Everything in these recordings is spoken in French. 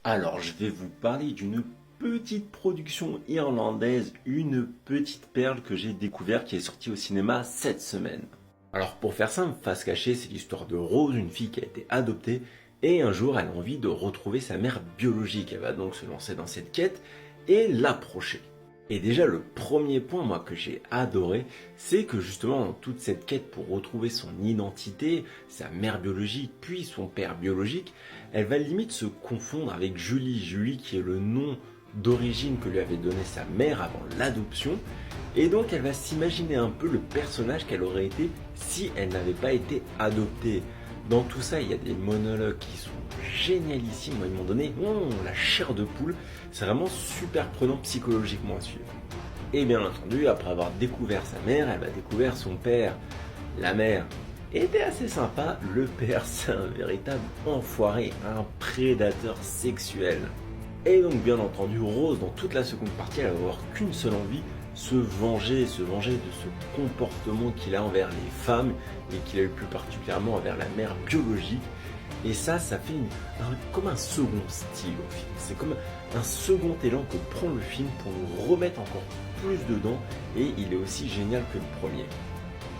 Alors, je vais vous parler d'une petite production irlandaise, une petite perle que j'ai découverte qui est sortie au cinéma cette semaine. Alors, pour faire simple, Face cachée, c'est l'histoire de Rose, une fille qui a été adoptée, et un jour, elle a envie de retrouver sa mère biologique. Elle va donc se lancer dans cette quête et l'approcher. Et déjà, le premier point, moi, que j'ai adoré, c'est que justement, dans toute cette quête pour retrouver son identité, sa mère biologique, puis son père biologique, elle va limite se confondre avec Julie. Julie qui est le nom d'origine que lui avait donné sa mère avant l'adoption. Et donc, elle va s'imaginer un peu le personnage qu'elle aurait été si elle n'avait pas été adoptée. Dans tout ça, il y a des monologues qui sont génialissimes. Moi, ils m'ont donné la chair de poule. C'est vraiment super prenant psychologiquement à suivre. Et bien entendu, après avoir découvert sa mère, elle va découvrir son père. La mère était assez sympa. Le père, c'est un véritable enfoiré, un prédateur sexuel. Et donc, bien entendu, Rose, dans toute la seconde partie, elle va avoir qu'une seule envie, se venger de ce comportement qu'il a envers les femmes et qu'il a eu plus particulièrement envers la mère biologique. Et ça fait comme un second style au film. C'est comme un second élan que prend le film pour nous remettre encore plus dedans, et il est aussi génial que le premier.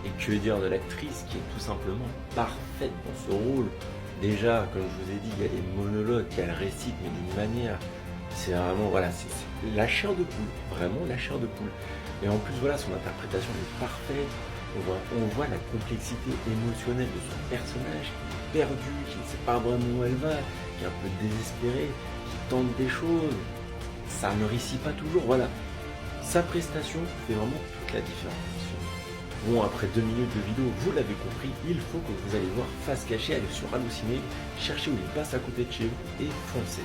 Et que dire de l'actrice qui est tout simplement parfaite dans ce rôle. Déjà, comme je vous ai dit, il y a des monologues qu'elle récite, mais d'une manière, c'est vraiment, c'est la chair de poule, vraiment la chair de poule. Et en plus, son interprétation est parfaite. On voit la complexité émotionnelle de son personnage qui est perdu, qui ne sait pas vraiment où elle va, qui est un peu désespéré, qui tente des choses. Ça ne réussit pas toujours, Sa prestation fait vraiment toute la différence. Bon, après 2 minutes de vidéo, vous l'avez compris, il faut que vous allez voir Face cachée, allez sur Allociné, cherchez où il passe à côté de chez vous et foncez.